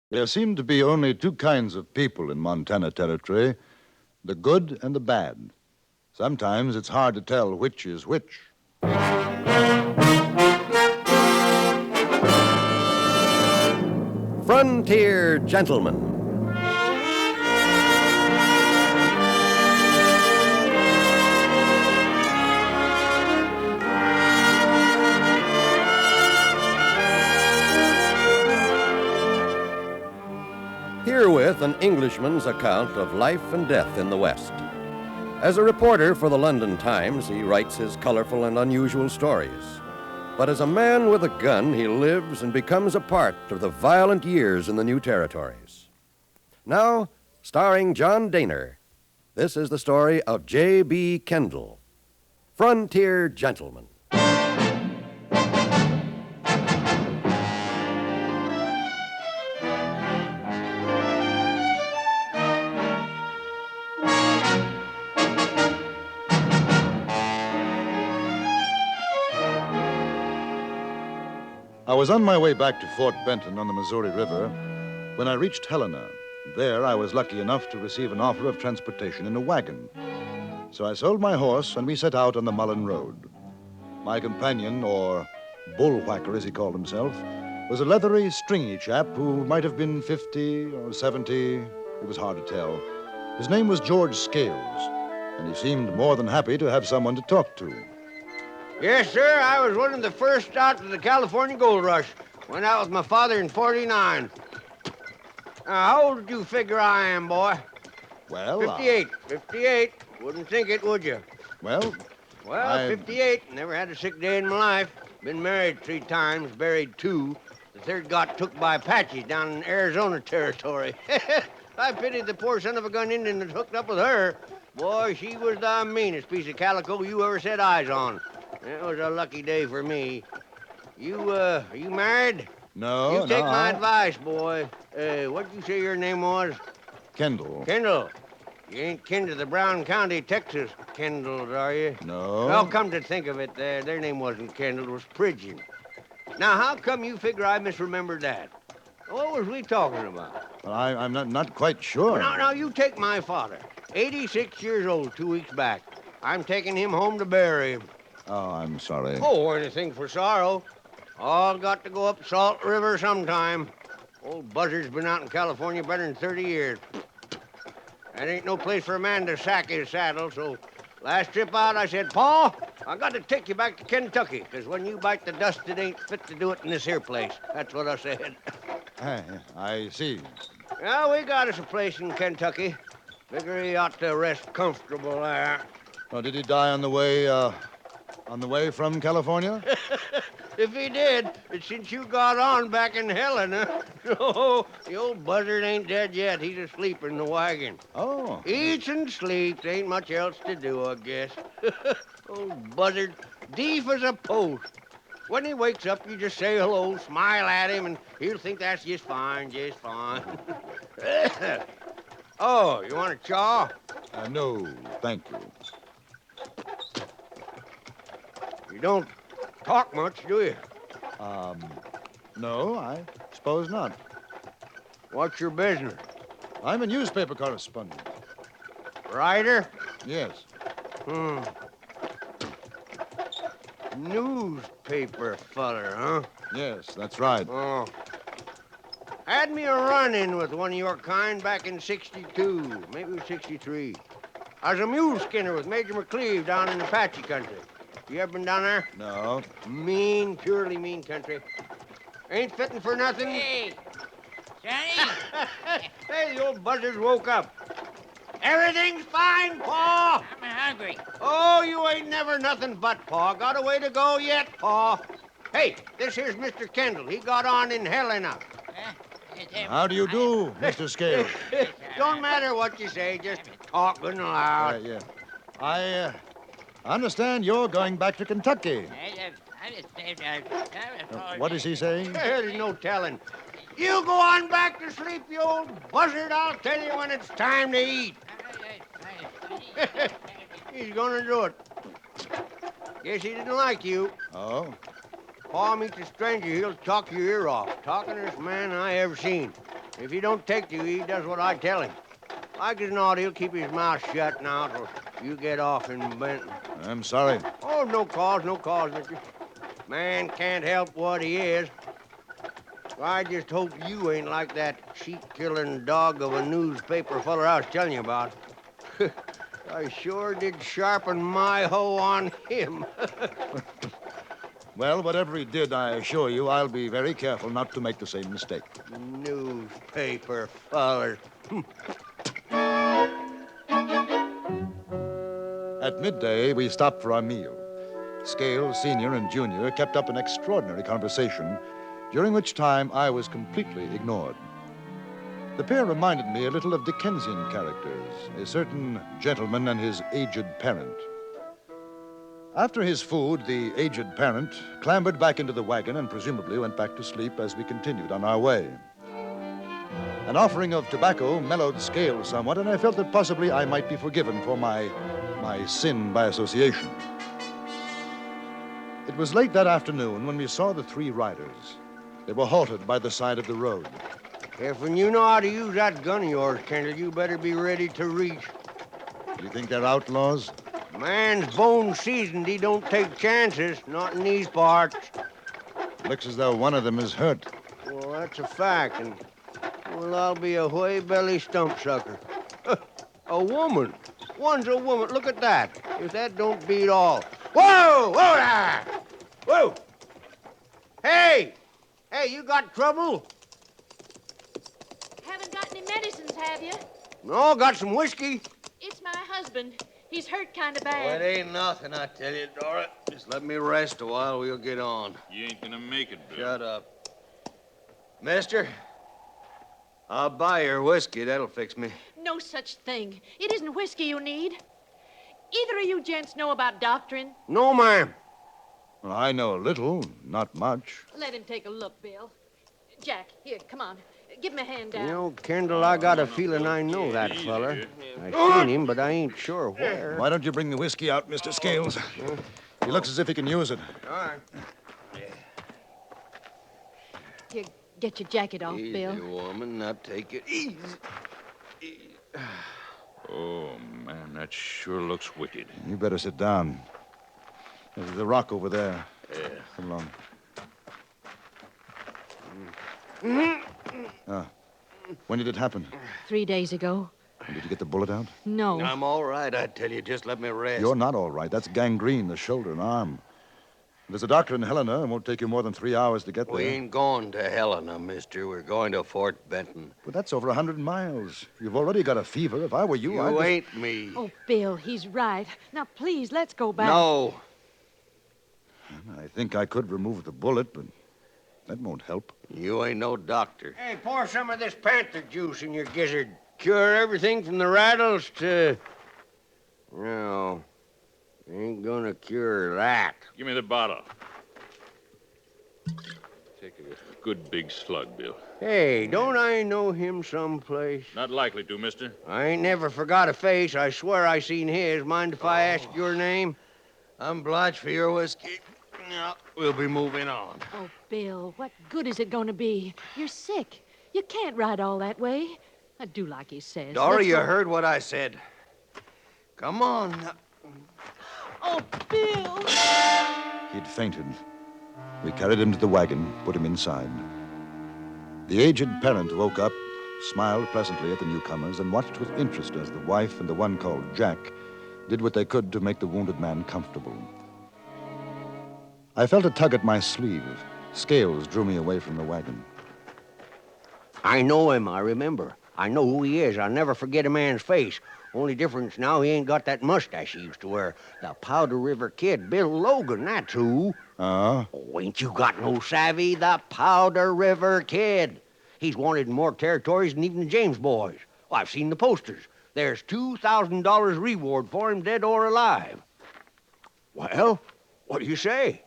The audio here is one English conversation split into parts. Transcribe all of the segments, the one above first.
There seem to be only two kinds of people in Montana Territory, the good and the bad. Sometimes it's hard to tell which is which. Frontier Gentlemen. Herewith an Englishman's account of life and death in the West. As a reporter for the London Times, he writes his colorful and unusual stories. But as a man with a gun, he lives and becomes a part of the violent years in the new territories. Now, starring John Daner, this is the story of J.B. Kendall, Frontier Gentleman. I was on my way back to Fort Benton on the Missouri River when I reached Helena. There, I was lucky enough to receive an offer of transportation in a wagon. So I sold my horse, and we set out on the Mullen Road. My companion, or bullwhacker as he called himself, was a leathery, stringy chap who might have been 50 or 70. It was hard to tell. His name was George Scales, and he seemed more than happy to have someone to talk to. Yes, sir. I was one of the first out to the California gold rush. Went out with my father in 49. How old did you figure I am, boy? Well, 58. 58. Wouldn't think it, would you? Well, 58. Never had a sick day in my life. Been married 3 times, buried 2. The third got took by Apaches down in Arizona territory. I pitied the poor son of a gun Indian that hooked up with her. Boy, she was the meanest piece of calico you ever set eyes on. It was a lucky day for me. Are you married? No, You take my advice, boy. What'd you say your name was? Kendall. Kendall. You ain't kin to the Brown County, Texas Kendalls, are you? No. Well, come to think of it, their name wasn't Kendall, it was Pridgeon. Now, how come you figure I misremembered that? What was we talking about? Well, I'm not quite sure. Now, you take my father. 86 years old 2 weeks back. I'm taking him home to bury him. Oh, I'm sorry. Oh, anything for sorrow. All got to go up Salt River sometime. Old Buzzard's been out in California better than 30 years. That ain't no place for a man to sack his saddle, so last trip out I said, Pa, I got to take you back to Kentucky, because when you bite the dust, it ain't fit to do it in this here place. That's what I said. I see. Well, we got us a place in Kentucky. Figure he ought to rest comfortable there. Oh, did he die on the way from California? If he did, it's since you got on back in Helena. No, the old buzzard ain't dead yet. He's asleep in the wagon. Oh. Eats and sleeps. Ain't much else to do, I guess. Old buzzard, deaf as a post. When he wakes up, you just say hello, smile at him, and he'll think that's just fine, just fine. Oh, you want a chaw? No, thank you. You don't talk much, do you? No, I suppose not. What's your business? I'm a newspaper correspondent. Writer? Yes. Newspaper feller, huh? Yes, that's right. Oh. Had me a run-in with one of your kind back in 62, maybe 63. I was a mule skinner with Major McCleve down in Apache country. You ever been down there? No. Mean, purely mean country. Ain't fitting for nothing. Hey, Johnny. Hey, the old buzzard woke up. Everything's fine, Pa. I'm hungry. Oh, you ain't never nothing but, Pa. Got a way to go yet, Pa. Hey, this here's Mr. Kendall. He got on in Helena. How do you do, Mr. Scales? Don't matter what you say, just talking loud. Yeah. I understand you're going back to Kentucky. What is he saying? There's no telling. You go on back to sleep, you old buzzard. I'll tell you when it's time to eat. He's gonna do it. Guess he didn't like you. Oh? Pa meets a stranger, he'll talk your ear off. Talkingest man I ever seen. If he don't take you, he does what I tell him. Like as not, he'll keep his mouth shut now till you get off in Benton. I'm sorry. Oh, no cause, mister. Man can't help what he is. I just hope you ain't like that sheep-killing dog of a newspaper feller I was telling you about. I sure did sharpen my hoe on him. Well, whatever he did, I assure you I'll be very careful not to make the same mistake. Newspaper fellers. At midday, we stopped for our meal. Scales, Senior and Junior, kept up an extraordinary conversation, during which time I was completely ignored. The pair reminded me a little of Dickensian characters, a certain gentleman and his aged parent. After his food, the aged parent clambered back into the wagon and presumably went back to sleep as we continued on our way. An offering of tobacco mellowed Scales somewhat, and I felt that possibly I might be forgiven for my sin by association. It was late that afternoon when we saw the three riders. They were halted by the side of the road. If when you know how to use that gun of yours, Kendall, you better be ready to reach. You think they're outlaws? Man's bone seasoned. He don't take chances, not in these parts. Looks as though one of them is hurt. Well, that's a fact, and, well, I'll be a whey-belly stump sucker. A woman. One's a woman. Look at that. If that don't beat all. Whoa! Whoa there! Whoa! Hey! Hey, you got trouble? Haven't got any medicines, have you? No, got some whiskey. It's my husband. He's hurt kind of Oh, bad. it ain't nothing, I tell you, Dora. Just let me rest a while, we'll get on. You ain't gonna make it, Bill. Shut up. Mister, I'll buy your whiskey. That'll fix me. No such thing. It isn't whiskey you need. Either of you gents know about doctrine? No, ma'am. Well, I know a little, not much. Let him take a look, Bill. Jack, here, come on. Give him a hand down. You know, Kendall, I got a feeling I know that feller. I seen him, but I ain't sure where. Why don't you bring the whiskey out, Mr. Scales? He looks as if he can use it. All right. Here, get your jacket off, Easy, Bill. woman. Now take it easy. Oh, man, that sure looks wicked. You better sit down. There's the rock over there. Yeah. Come along. When did it happen? 3 days ago. Did you get the bullet out? No. I'm all right, I tell you. Just let me rest. You're not all right. That's gangrene, the shoulder and arm. There's a doctor in Helena. It won't take you more than 3 hours to get there. We ain't going to Helena, mister. We're going to Fort Benton. But that's over 100 miles. You've already got a fever. If I were you, I'd... You ain't me. Oh, Bill, he's right. Now, please, let's go back. No. I think I could remove the bullet, but that won't help. You ain't no doctor. Hey, pour some of this panther juice in your gizzard. Cure everything from the rattles to... No, ain't gonna cure that. Give me the bottle. Take a good big slug, Bill. Hey, don't I know him someplace? Not likely to, mister. I ain't never forgot a face. I swear I seen his. Mind if I ask your name? I'm obliged for your whiskey. Now, we'll be moving on. Oh, Bill, what good is it going to be? You're sick. You can't ride all that way. I do like he says. Dora, Let's you go. heard what I said. Come on. Now. Oh, Bill! He'd fainted. We carried him to the wagon, put him inside. The aged parent woke up, smiled pleasantly at the newcomers, and watched with interest as the wife and the one called Jack did what they could to make the wounded man comfortable. I felt a tug at my sleeve. Scales drew me away from the wagon. I know him, I remember. I know who he is. I'll never forget a man's face. Only difference now, he ain't got that mustache he used to wear. The Powder River Kid, Bill Logan, that's who. Oh, ain't you got no savvy? The Powder River Kid. He's wanted in more territories than even the James boys. Well, I've seen the posters. There's $2,000 reward for him, dead or alive. Well, what do you say?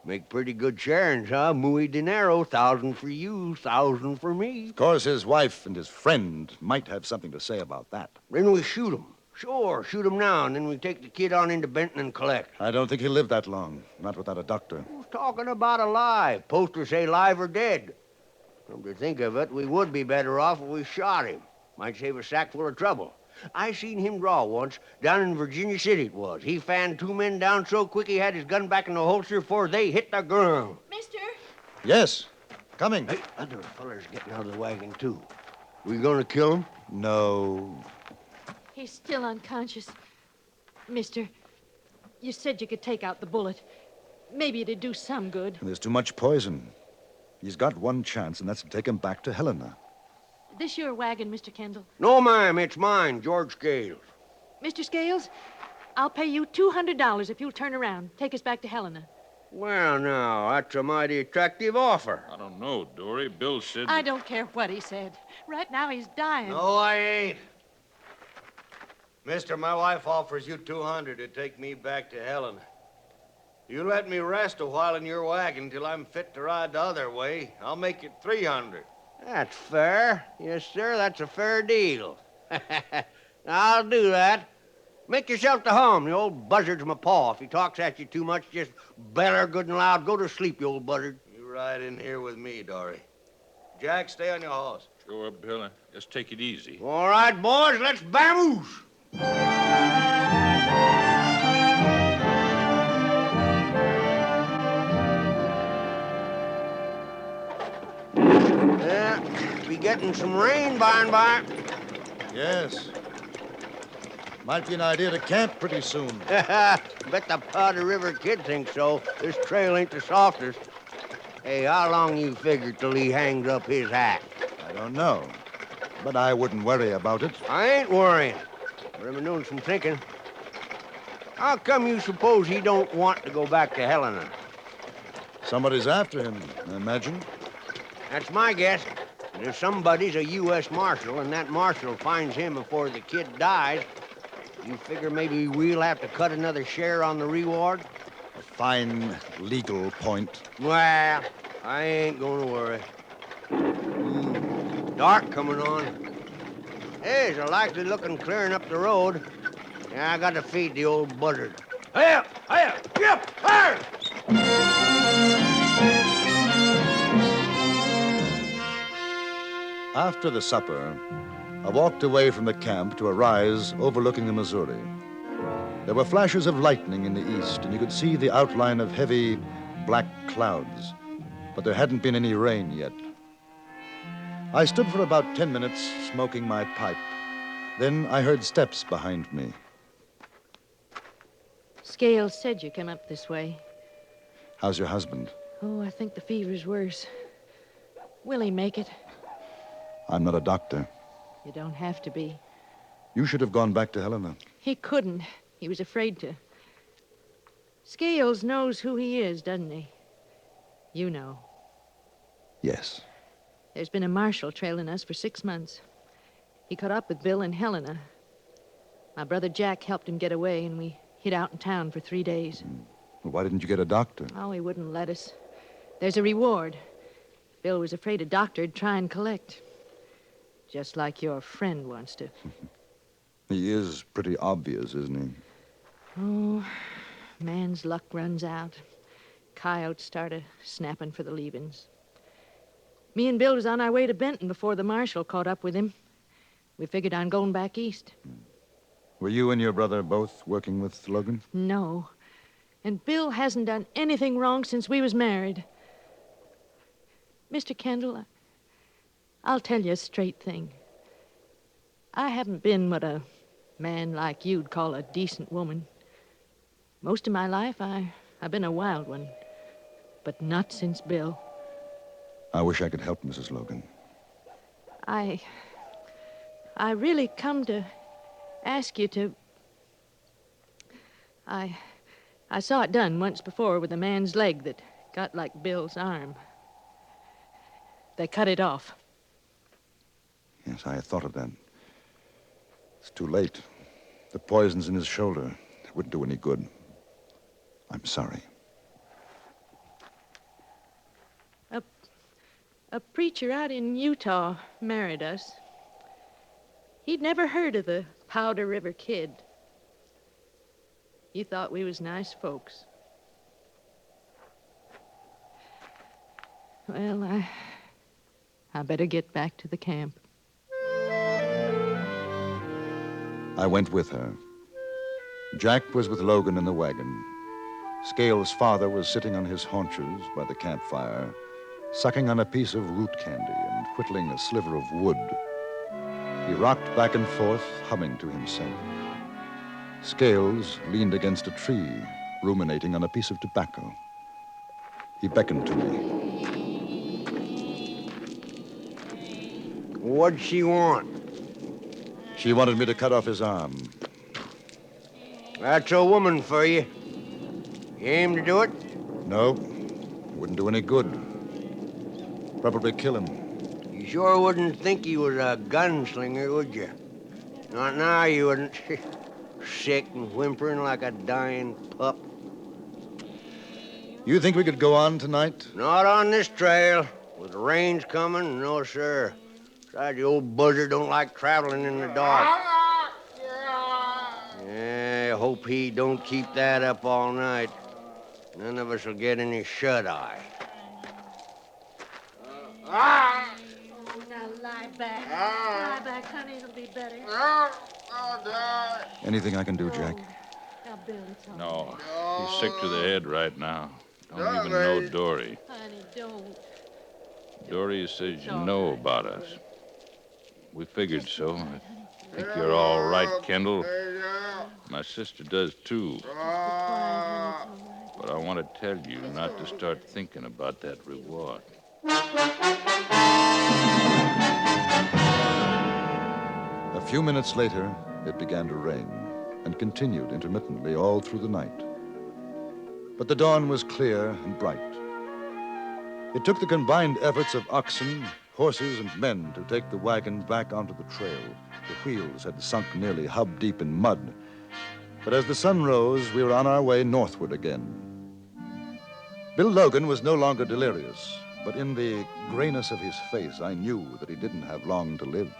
Make pretty good sharings, huh? Muy dinero, 1,000 for you, 1,000 for me. Of course, his wife and his friend might have something to say about that. Then we shoot him. Sure, shoot him now, and then we take the kid on into Benton and collect. I don't think he'll live that long, not without a doctor. Who's talking about alive? Posters say live or dead. Come to think of it, we would be better off if we shot him. Might save a sack full of trouble. I seen him draw once, down in Virginia City it was. He fanned 2 men down so quick he had his gun back in the holster before they hit the ground. Mister? Yes, coming. Hey, other feller's getting out of the wagon, too. We gonna kill him? No. He's still unconscious. Mister, you said you could take out the bullet. Maybe it'd do some good. There's too much poison. He's got one chance, and that's to take him back to Helena. This your wagon, Mr. Kendall? No, ma'am, it's mine, George Scales. Mr. Scales, I'll pay you $200 if you'll turn around. Take us back to Helena. Well, now, that's a mighty attractive offer. I don't know, Dory. Bill said... I don't care what he said. Right now he's dying. No, I ain't. Mister, my wife offers you $200 to take me back to Helena. You let me rest a while in your wagon till I'm fit to ride the other way. I'll make it $300. That's fair. Yes, sir, that's a fair deal. I'll do that. Make yourself to home. The old buzzard's my paw. If he talks at you too much, just beller good and loud. Go to sleep, you old buzzard. You ride in here with me, Dory. Jack, stay on your horse. Sure, Bill. Just take it easy. All right, boys, let's vamoose. Yeah, be getting some rain by and by. Yes. Might be an idea to camp pretty soon. Bet the Powder River Kid thinks so. This trail ain't the softest. Hey, how long you figure till he hangs up his hat? I don't know, but I wouldn't worry about it. I ain't worrying, but I've been doing some thinking. How come you suppose he don't want to go back to Helena? Somebody's after him, I imagine. That's my guess. And if somebody's a U.S. Marshal and that marshal finds him before the kid dies, you figure maybe we'll have to cut another share on the reward? A fine legal point. Well, I ain't gonna worry. Dark coming on. There's a likely looking clearing up the road. Yeah, I got to feed the old buzzard. Hiya! Hiya! Yep! Fire! After the supper, I walked away from the camp to a rise overlooking the Missouri. There were flashes of lightning in the east, and you could see the outline of heavy, black clouds, but there hadn't been any rain yet. I stood for about 10 minutes smoking my pipe. Then I heard steps behind me. Scales said you come up this way. How's your husband? Oh, I think the fever's worse. Will he make it? I'm not a doctor. You don't have to be. You should have gone back to Helena. He couldn't. He was afraid to. Scales knows who he is, doesn't he? You know. Yes. There's been a marshal trailing us for 6 months. He caught up with Bill and Helena. My brother Jack helped him get away, and we hid out in town for 3 days. Well, why didn't you get a doctor? Oh, he wouldn't let us. There's a reward. Bill was afraid a doctor'd try and collect. Just like your friend wants to. He is pretty obvious, isn't he? Oh, man's luck runs out. Coyotes started snapping for the leavings. Me and Bill was on our way to Benton before the marshal caught up with him. We figured on going back east. Were you and your brother both working with Logan? No. And Bill hasn't done anything wrong since we was married. Mr. Kendall, I'll tell you a straight thing. I haven't been what a man like you'd call a decent woman. Most of my life, I've been a wild one. But not since Bill. I wish I could help Mrs. Logan. I really come to ask you to... I saw it done once before with a man's leg that got like Bill's arm. They cut it off. Yes, I had thought of that. It's too late. The poison's in his shoulder. It wouldn't do any good. I'm sorry. A preacher out in Utah married us. He'd never heard of the Powder River Kid. He thought we was nice folks. Well, I better get back to the camp. I went with her. Jack was with Logan in the wagon. Scales' father was sitting on his haunches by the campfire, sucking on a piece of root candy and whittling a sliver of wood. He rocked back and forth, humming to himself. Scales leaned against a tree, ruminating on a piece of tobacco. He beckoned to me. What'd she want? She wanted me to cut off his arm. That's a woman for you. You aim to do it? No, it wouldn't do any good. Probably kill him. You sure wouldn't think he was a gunslinger, would you? Not now, you wouldn't. Sick and whimpering like a dying pup. You think we could go on tonight? Not on this trail. With the rains coming, no, sir. Besides, the old buzzard don't like traveling in the dark. Yeah, I hope he don't keep that up all night. None of us will get any shut-eye. Now lie back. Lie back, honey. It'll be better. Anything I can do, Jack? Now, Bill, it's all No, he's sick to the head right now. Don't even know Dory. Honey, don't. Dory says you know about us. We figured so. I think you're all right, Kendall. My sister does, too. But I want to tell you not to start thinking about that reward. A few minutes later, it began to rain and continued intermittently all through the night. But the dawn was clear and bright. It took the combined efforts of oxen, horses, and men to take the wagon back onto the trail. The wheels had sunk nearly hub-deep in mud. But as the sun rose, we were on our way northward again. Bill Logan was no longer delirious, but in the grayness of his face, I knew that he didn't have long to live.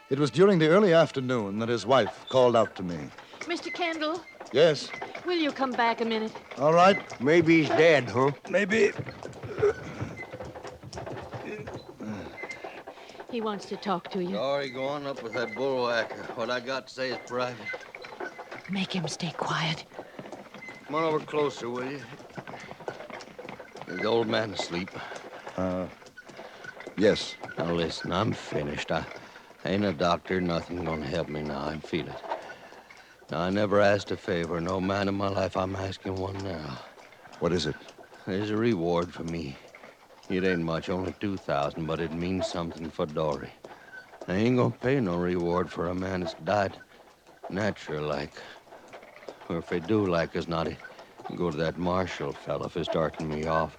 It was during the early afternoon that his wife called out to me. Mr. Kendall, Yes, will you come back a minute? all right. Maybe he's dead, huh? Maybe. He wants to talk to you. Sorry, go on up with that bullwhacker. What I got to say is private. Make him stay quiet. Come on over closer, will you? Is the old man asleep? Yes. Now listen, I'm finished. I ain't a doctor, nothing gonna help me now. I feel it. Now, I never asked a favor. No man in my life. I'm asking one now. What is it? There's a reward for me. It ain't much, only 2,000, but it means something for Dory. I ain't gonna pay no reward for a man that's died natural-like. Or if they do like us not, go to that Marshall fella for starting me off.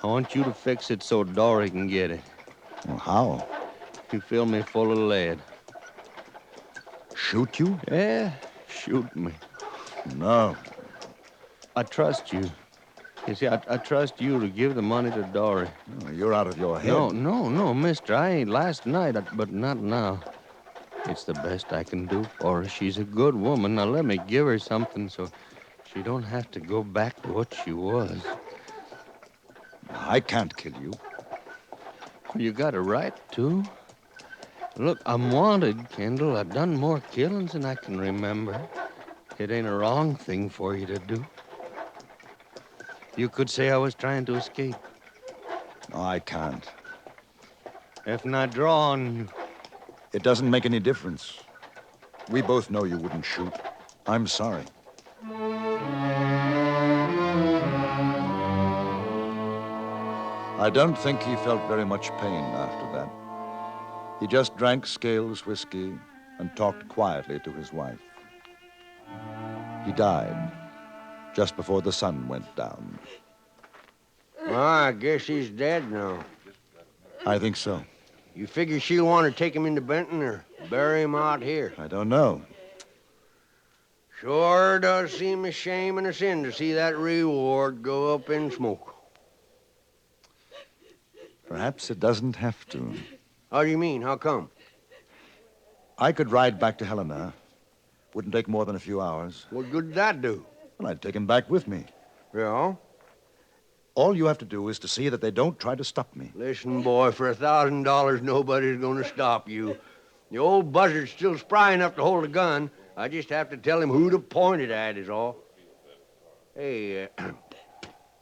I want you to fix it so Dory can get it. Well, how? You fill me full of lead. Shoot you? Yeah, shoot me. No. I trust you. You see, I trust you to give the money to Dory. Oh, you're out of your head. No, mister. I ain't last night, but not now. It's the best I can do for her. She's a good woman. Now let me give her something so she don't have to go back to what she was. I can't kill you. You got a right to. Look, I'm wanted, Kendall. I've done more killings than I can remember. It ain't a wrong thing for you to do. You could say I was trying to escape. No, I can't. If not draw on you. It doesn't make any difference. We both know you wouldn't shoot. I'm sorry. I don't think he felt very much pain after that. He just drank Scales' whiskey and talked quietly to his wife. He died just before the sun went down. Well, I guess he's dead now. I think so. You figure she'll want to take him into Benton or bury him out here? I don't know. Sure does seem a shame and a sin to see that reward go up in smoke. Perhaps it doesn't have to. How do you mean? How come? I could ride back to Helena. Wouldn't take more than a few hours. What good did that do? Well, I'd take him back with me. Yeah? All you have to do is to see that they don't try to stop me. Listen, boy, for $1,000, nobody's going to stop you. The old buzzard's still spry enough to hold a gun. I just have to tell him who to point it at is all. Hey,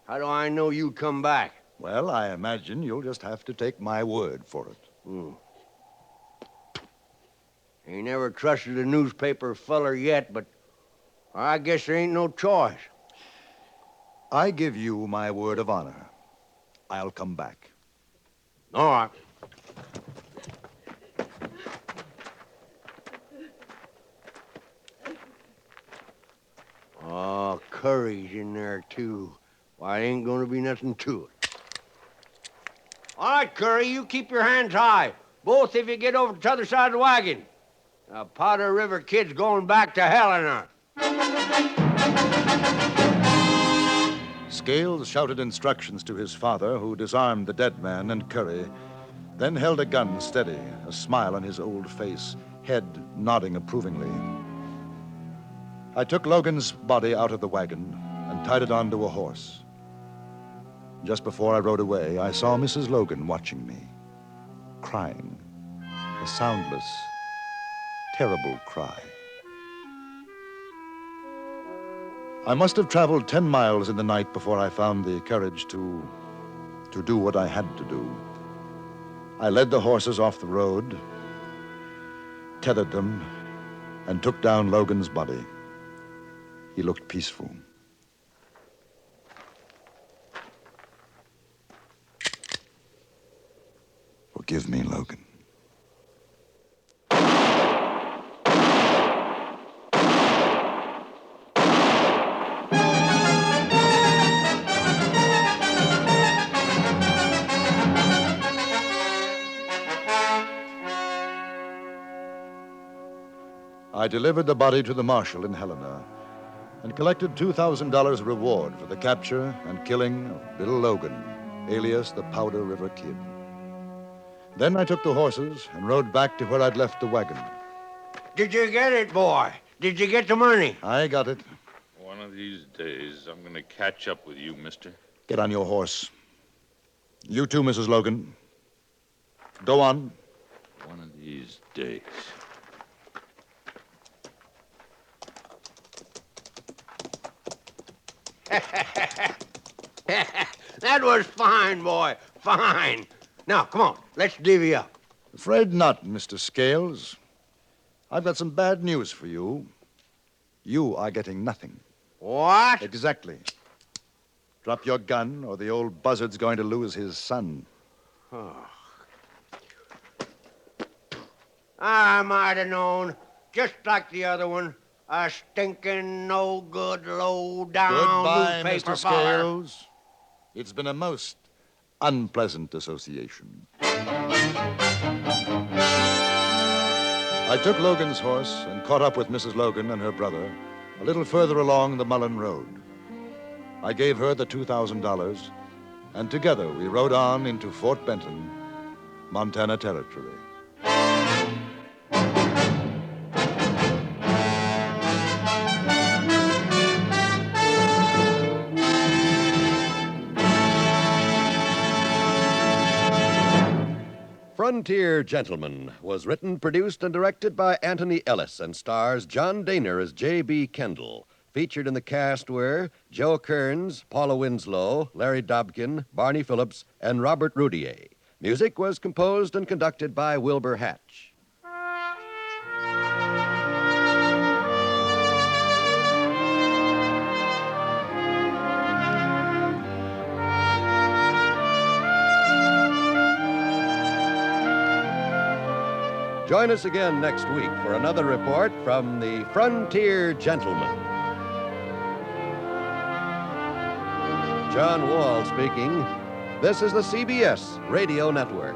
how do I know you come back? Well, I imagine you'll just have to take my word for it. Ain't never trusted a newspaper feller yet, but I guess there ain't no choice. I give you my word of honor. I'll come back. All right. Oh, Curry's in there, too. Why, ain't gonna be nothing to it. All right, Curry, you keep your hands high. Both if you get over to the other side of the wagon. Now, Powder River Kid's going back to Helena. Scales shouted instructions to his father, who disarmed the dead man and Curry, then held a gun steady, a smile on his old face, head nodding approvingly. I took Logan's body out of the wagon and tied it onto a horse. Just before I rode away, I saw Mrs. Logan watching me, crying, a soundless, terrible cry. I must have traveled 10 miles in the night before I found the courage to do what I had to do. I led the horses off the road, tethered them, and took down Logan's body. He looked peaceful. Forgive me, Logan. I delivered the body to the marshal in Helena and collected $2,000 reward for the capture and killing of Bill Logan, alias the Powder River Kid. Then I took the horses and rode back to where I'd left the wagon. Did you get it, boy? Did you get the money? I got it. One of these days, I'm going to catch up with you, mister. Get on your horse. You too, Mrs. Logan. Go on. One of these days. That was fine, boy. Fine. Now, come on. Let's divvy up. Afraid not, Mr. Scales. I've got some bad news for you. You are getting nothing. What? Exactly. Drop your gun, or the old buzzard's going to lose his son. I might have known. Just like the other one. A stinking, no good, low down Goodbye, newspaper Mr. feller. Scales. It's been a most unpleasant association. I took Logan's horse and caught up with Mrs. Logan and her brother a little further along the Mullen Road. I gave her the $2,000, and together we rode on into Fort Benton, Montana Territory. Frontier Gentleman was written, produced, and directed by Anthony Ellis and stars John Daner as J.B. Kendall. Featured in the cast were Joe Kearns, Paula Winslow, Larry Dobkin, Barney Phillips, and Robert Roudier. Music was composed and conducted by Wilbur Hatch. Join us again next week for another report from the Frontier Gentleman. John Wall speaking. This is the CBS Radio Network.